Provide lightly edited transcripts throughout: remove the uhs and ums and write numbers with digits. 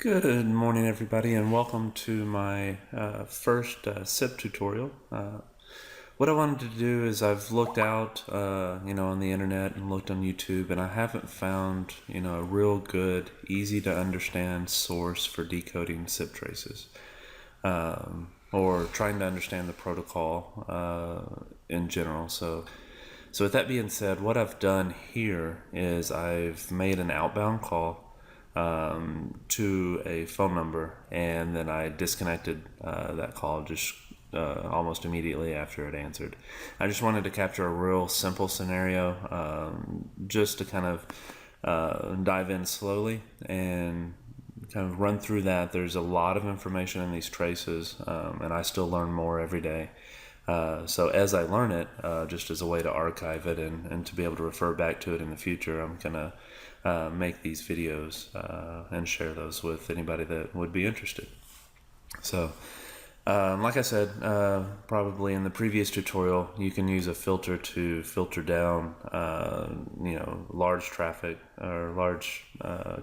Good morning, everybody, and welcome to my first SIP tutorial. What I wanted to do is I've looked out, on the internet and looked on YouTube, and I haven't found, a real good, easy to understand source for decoding SIP traces, or trying to understand the protocol in general. So with that being said, what I've done here is I've made an outbound call to a phone number, and then I disconnected that call just almost immediately after it answered. I just wanted to capture a real simple scenario, just to kind of dive in slowly and kind of run through that. There's a lot of information in these traces, and I still learn more every day. So as I learn it, just as a way to archive it and to be able to refer back to it in the future, I'm gonna make these videos and share those with anybody that would be interested. So like I said, probably in the previous tutorial, you can use a filter to filter down large traffic or large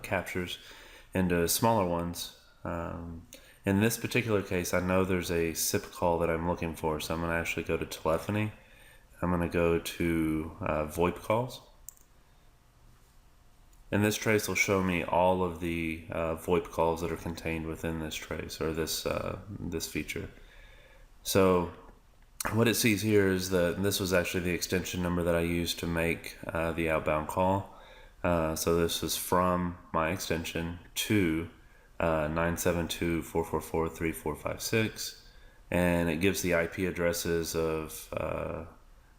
captures into smaller ones. In this particular case, I know there's a SIP call that I'm looking for, so I'm going to actually go to telephony. I'm going to go to VoIP calls. And this trace will show me all of the VoIP calls that are contained within this trace, or this feature. So what it sees here is that this was actually the extension number that I used to make the outbound call. So this is from my extension to 972.444.3456, and it gives the IP addresses of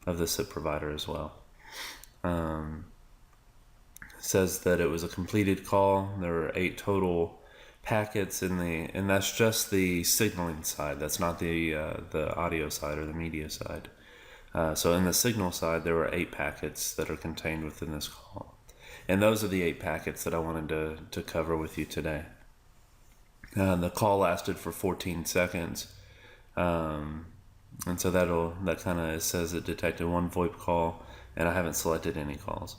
the SIP provider as well. Says that it was a completed call. There were 8 total packets and that's just the signaling side. That's not the audio side or the media side. So in the signal side, there were 8 packets that are contained within this call, and those are the 8 packets that I wanted to cover with you today. The call lasted for 14 seconds, and so that kind of says it detected 1 VoIP call, and I haven't selected any calls.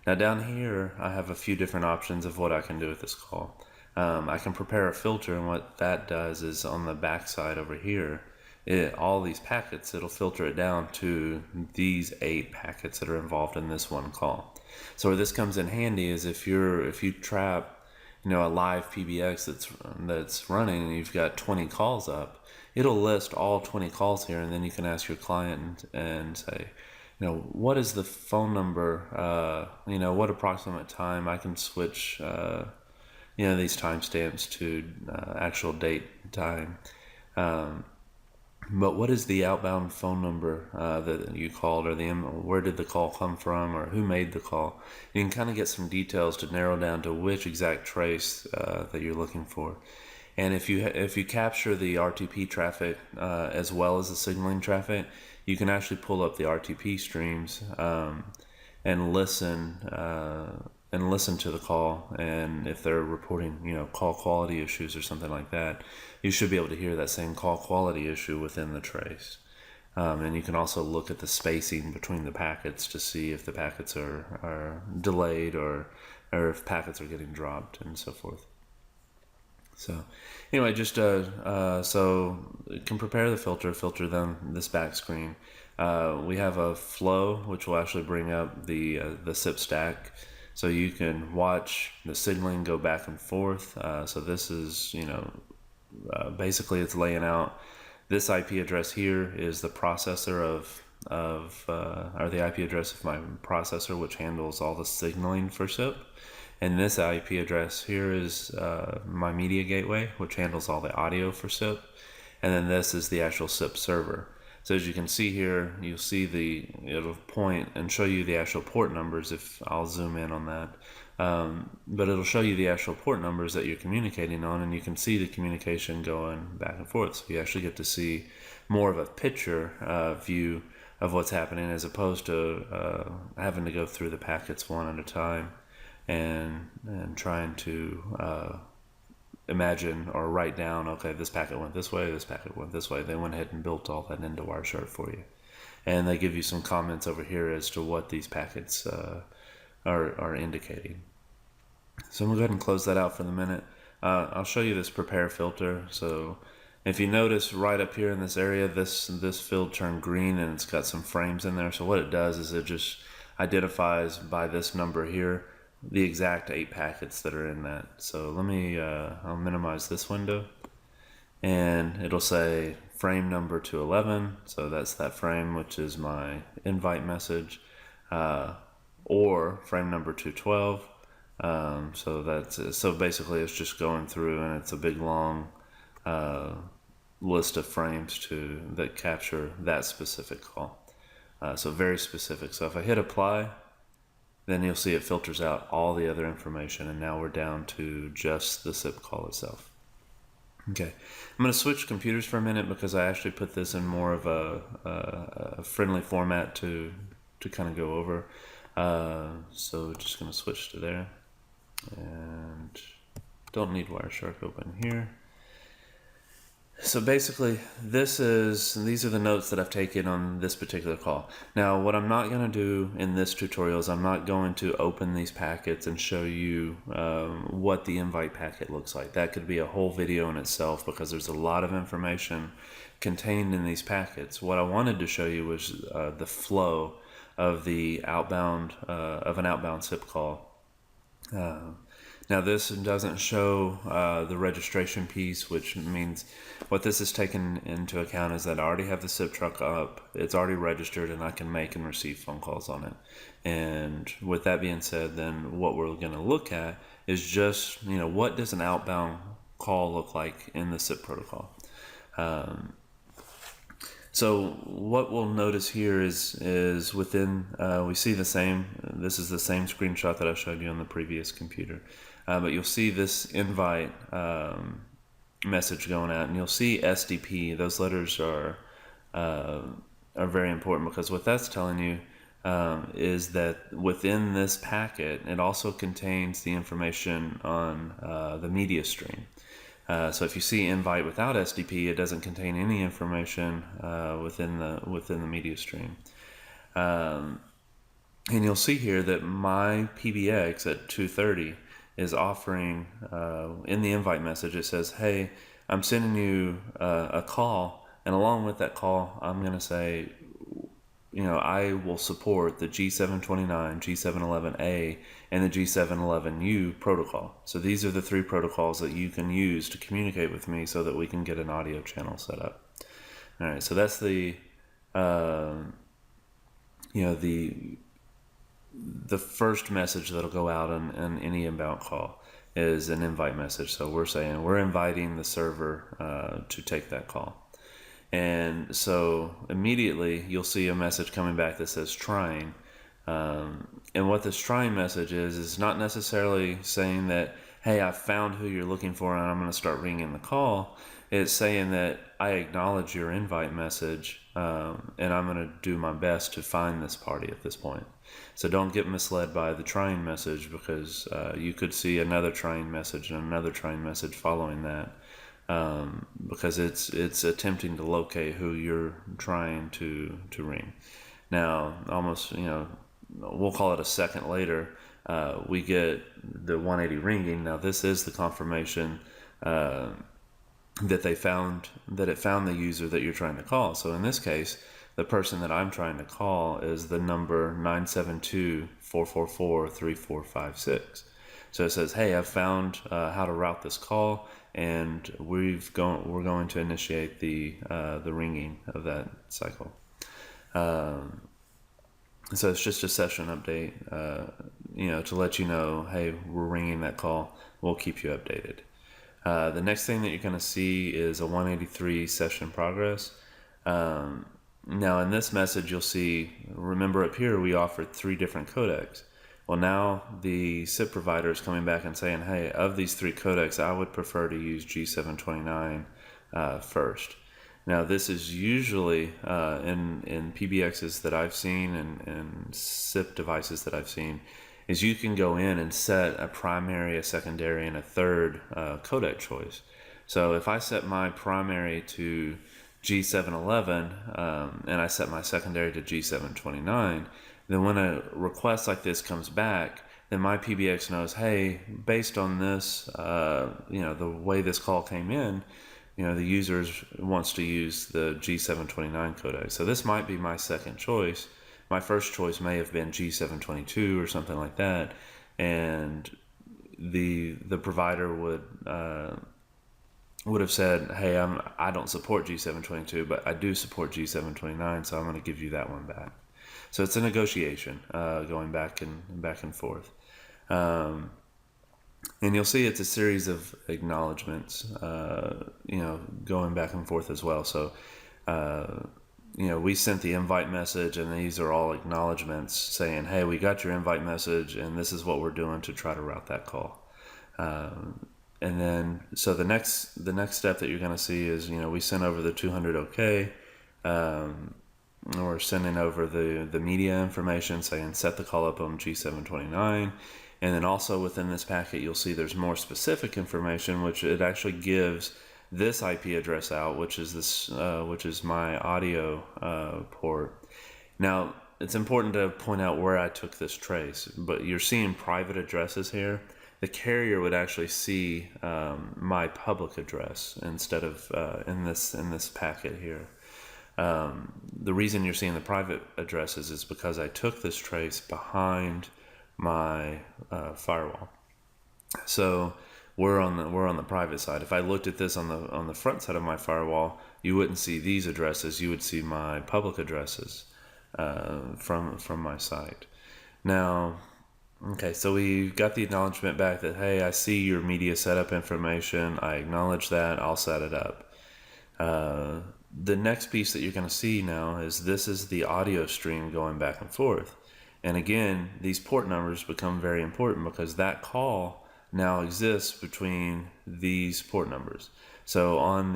Now down here, I have a few different options of what I can do with this call. I can prepare a filter, and what that does is on the back side over here, all these packets, it'll filter it down to these 8 packets that are involved in this one call. So where this comes in handy is if you trap a live PBX that's running and you've got 20 calls up, it'll list all 20 calls here, and then you can ask your client and say, what is the phone number, what approximate time I can switch, these timestamps to actual date time. But what is the outbound phone number that you called, or where did the call come from, or who made the call? You can kind of get some details to narrow down to which exact trace that you're looking for. And if you capture the RTP traffic as well as the signaling traffic, you can actually pull up the RTP streams and listen to the call. And if they're reporting call quality issues or something like that, you should be able to hear that same call quality issue within the trace. And you can also look at the spacing between the packets to see if the packets are delayed or if packets are getting dropped and so forth. So anyway, just so you can prepare the filter them this back screen. We have a flow which will actually bring up the SIP stack, so you can watch the signaling go back and forth. So this is basically it's laying out this IP address here is the processor or the IP address of my processor, which handles all the signaling for SIP. And this IP address here is my media gateway, which handles all the audio for SIP. And then this is the actual SIP server. So as you can see here, you'll see it'll point and show you the actual port numbers if I'll zoom in on that. But it'll show you the actual port numbers that you're communicating on, and you can see the communication going back and forth. So you actually get to see more of a picture view of what's happening, as opposed to having to go through the packets one at a time and trying to imagine or write down, okay, this packet went this way, this packet went this way. They went ahead and built all that into Wireshark for you. And they give you some comments over here as to what these packets are indicating. So I'm going to go ahead and close that out for the minute. I'll show you this prepare filter. So if you notice right up here in this area, this field turned green and it's got some frames in there. So what it does is it just identifies by this number here the exact 8 packets that are in that. So let me, I'll minimize this window, and it'll say frame number 211. So that's that frame, which is my invite message, or frame number 212. So basically it's just going through, and it's a big long list of frames that capture that specific call. So very specific. So if I hit apply, then you'll see it filters out all the other information, and now we're down to just the SIP call itself. Okay, I'm going to switch computers for a minute because I actually put this in more of a friendly format to kind of go over. So just going to switch to there, and don't need Wireshark open here. So basically, these are the notes that I've taken on this particular call. Now, what I'm not going to do in this tutorial is I'm not going to open these packets and show you what the invite packet looks like. That could be a whole video in itself because there's a lot of information contained in these packets. What I wanted to show you was the flow of the outbound of an outbound SIP call. Now this doesn't show the registration piece, which means what this is taken into account is that I already have the SIP truck up, it's already registered, and I can make and receive phone calls on it. And with that being said, then what we're going to look at is just, what does an outbound call look like in the SIP protocol? So what we'll notice here is within, we see the same, this is the same screenshot that I showed you on the previous computer. But you'll see this invite message going out, and you'll see SDP. Those letters are very important because what that's telling you is that within this packet, it also contains the information on the media stream. So if you see invite without SDP, it doesn't contain any information within the media stream. And you'll see here that my PBX at 2:30 is offering, in the invite message, it says, hey, I'm sending you a call, and along with that call, I'm going to say, I will support the G729, G711A, and the G711U protocol. So these are the 3 protocols that you can use to communicate with me so that we can get an audio channel set up. All right, so that's the first message that'll go out on any inbound call is an invite message. So we're saying we're inviting the server to take that call. And so immediately you'll see a message coming back that says trying. And what this trying message is not necessarily saying that, hey, I found who you're looking for and I'm going to start ringing the call. It's saying that I acknowledge your invite message and I'm going to do my best to find this party at this point. So don't get misled by the trying message because you could see another trying message and another trying message following that. Because it's attempting to locate who you're trying to ring. Now, almost, we'll call it a second later, we get the 180 ringing. Now, this is the confirmation that it found the user that you're trying to call. So in this case, the person that I'm trying to call is the number 972-444-3456. So it says, hey, I've found how to route this call, and we're going to initiate the ringing of that cycle. So it's just a session update, to let you know, hey, we're ringing that call. We'll keep you updated. The next thing that you're going to see is a 183 session progress. Now in this message, you'll see, remember up here, we offered 3 different codecs. Well, now the SIP provider is coming back and saying, hey, of these 3 codecs, I would prefer to use G729 first. Now, this is usually in PBXs that I've seen and SIP devices that I've seen, is you can go in and set a primary, a secondary, and a third codec choice. So if I set my primary to G711 and I set my secondary to G729, then when a request like this comes back, then my PBX knows, hey, based on this, the way this call came in, the user wants to use the G729 codec. So this might be my second choice. My first choice may have been G722 or something like that, and the provider would have said, hey, I don't support G722, but I do support G729, so I'm going to give you that one back. So it's a negotiation, going back and forth. And you'll see it's a series of acknowledgments, going back and forth as well. So, we sent the invite message, and these are all acknowledgments saying, hey, we got your invite message, and this is what we're doing to try to route that call. And then, so the next step that you're going to see is, we sent over the 200 OK. We're sending over the media information saying set the call up on G729. And then also within this packet, you'll see there's more specific information, which it actually gives this IP address out, which is my audio port. Now, it's important to point out where I took this trace, but you're seeing private addresses here. The carrier would actually see my public address instead of in this packet here. The reason you're seeing the private addresses is because I took this trace behind my firewall. So we're on the private side. If I looked at this on the front side of my firewall, you wouldn't see these addresses. You would see my public addresses from my site. Now, okay, so we got the acknowledgement back that, hey, I see your media setup information. I acknowledge that. I'll set it up. The next piece that you're going to see now is this is the audio stream going back and forth. And again, these port numbers become very important because that call now exists between these port numbers. So on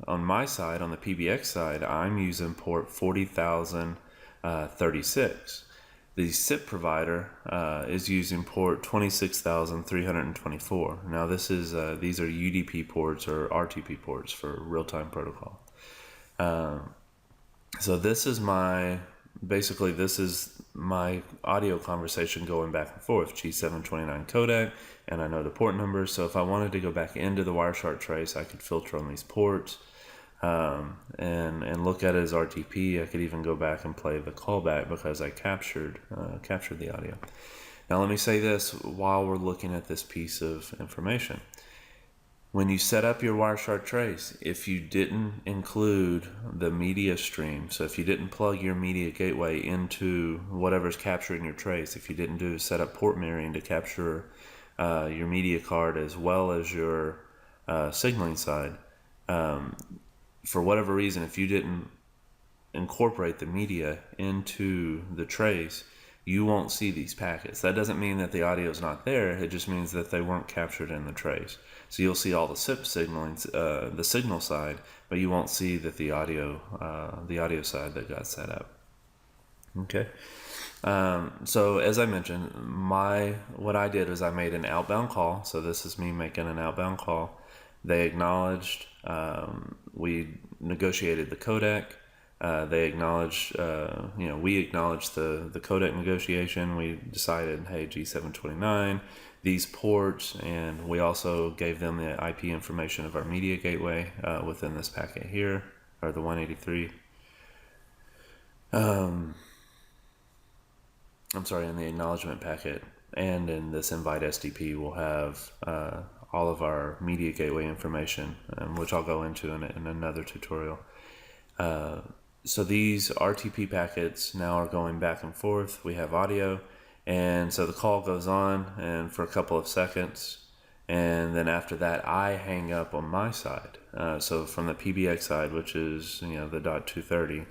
my side, on the PBX side, I'm using port 40,036. The SIP provider is using port 26,324. Now these are UDP ports or RTP ports for real-time protocol. So this is my audio conversation going back and forth, G729 codec, and I know the port numbers. So if I wanted to go back into the Wireshark trace, I could filter on these ports and look at it as RTP. I could even go back and play the callback because I captured the audio. Now let me say this while we're looking at this piece of information. When you set up your Wireshark trace, if you didn't include the media stream, so if you didn't plug your media gateway into whatever's capturing your trace, if you didn't set up port mirroring to capture your media card as well as your signaling side, for whatever reason, if you didn't incorporate the media into the trace, you won't see these packets. That doesn't mean that the audio is not there. It just means that they weren't captured in the trace. So you'll see all the SIP signaling, the signal side, but you won't see that the audio side that got set up. Okay. So as I mentioned, what I did was I made an outbound call. So this is me making an outbound call. They acknowledged. We negotiated the codec. They acknowledged, we acknowledged the codec negotiation. We decided, hey, G729, these ports, and we also gave them the IP information of our media gateway within this packet here, or the 183. I'm sorry, in the acknowledgement packet and in this invite SDP, we'll have all of our media gateway information, which I'll go into in another tutorial. So these RTP packets now are going back and forth. We have audio, and so the call goes on and for a couple of seconds, and then after that I hang up on my side. So from the PBX side, which is the .230,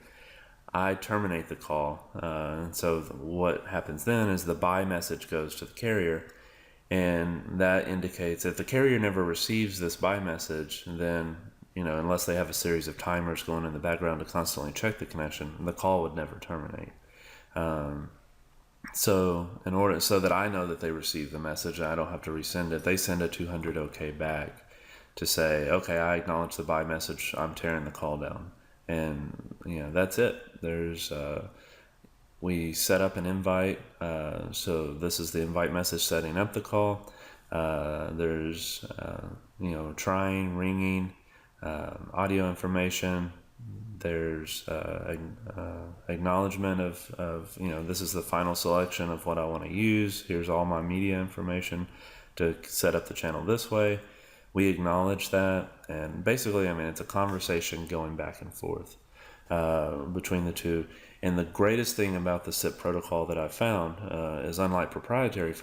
I terminate the call. And so what happens then is the bye message goes to the carrier, and that indicates if the carrier never receives this bye message, then unless they have a series of timers going in the background to constantly check the connection, the call would never terminate. So that I know that they received the message and I don't have to resend it, they send a 200 OK back to say, okay, I acknowledge the bye message, I'm tearing the call down. And that's it. We set up an invite. So this is the invite message setting up the call. There's trying, ringing, audio information. There's acknowledgement of this is the final selection of what I want to use. Here's all my media information to set up the channel this way. We acknowledge that, and basically, it's a conversation going back and forth between the two. And the greatest thing about the SIP protocol that I found is, unlike proprietary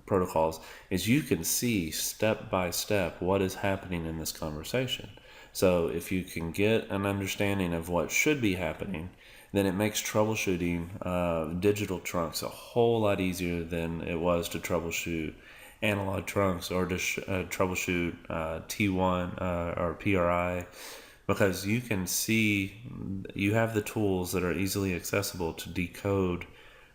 protocols, is you can see step by step what is happening in this conversation. So if you can get an understanding of what should be happening, then it makes troubleshooting digital trunks a whole lot easier than it was to troubleshoot analog trunks, or to troubleshoot T1 or PRI, because you can see, you have the tools that are easily accessible to decode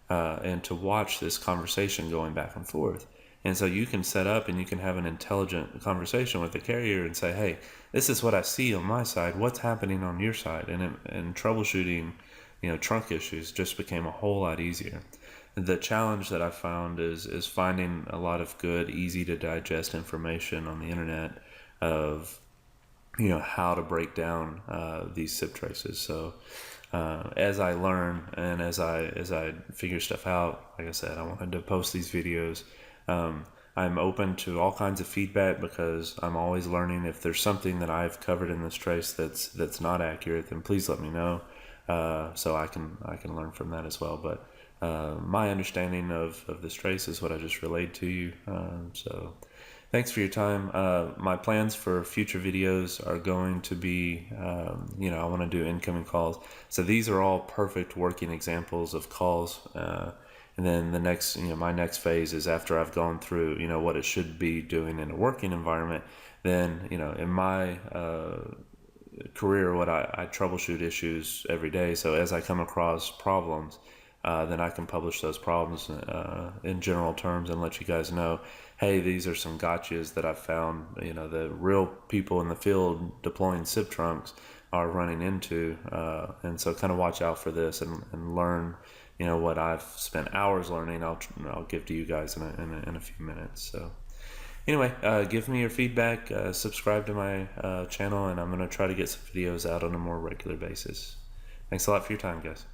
and to watch this conversation going back and forth. And so you can set up and you can have an intelligent conversation with the carrier and say, hey, this is what I see on my side. What's happening on your side? And troubleshooting, trunk issues just became a whole lot easier. The challenge that I found is finding a lot of good, easy to digest information on the internet of, how to break down these SIP traces. So as I learn and as I figure stuff out, like I said, I wanted to post these videos. I'm open to all kinds of feedback, because I'm always learning. If there's something that I've covered in this trace that's not accurate, then please let me know, so I can learn from that as well. But my understanding of this trace is what I just relayed to you. So thanks for your time. My plans for future videos are going to be, I want to do incoming calls. So these are all perfect working examples of calls. And then the next, my next phase is, after I've gone through, what it should be doing in a working environment, then, in my career, what I troubleshoot issues every day. So as I come across problems, then I can publish those problems in general terms and let you guys know, hey, these are some gotchas that I've found, the real people in the field deploying SIP trunks are running into. And so kind of watch out for this and learn, what I've spent hours learning, I'll give to you guys in a few minutes. So anyway, give me your feedback, subscribe to my channel, and I'm going to try to get some videos out on a more regular basis. Thanks a lot for your time, guys.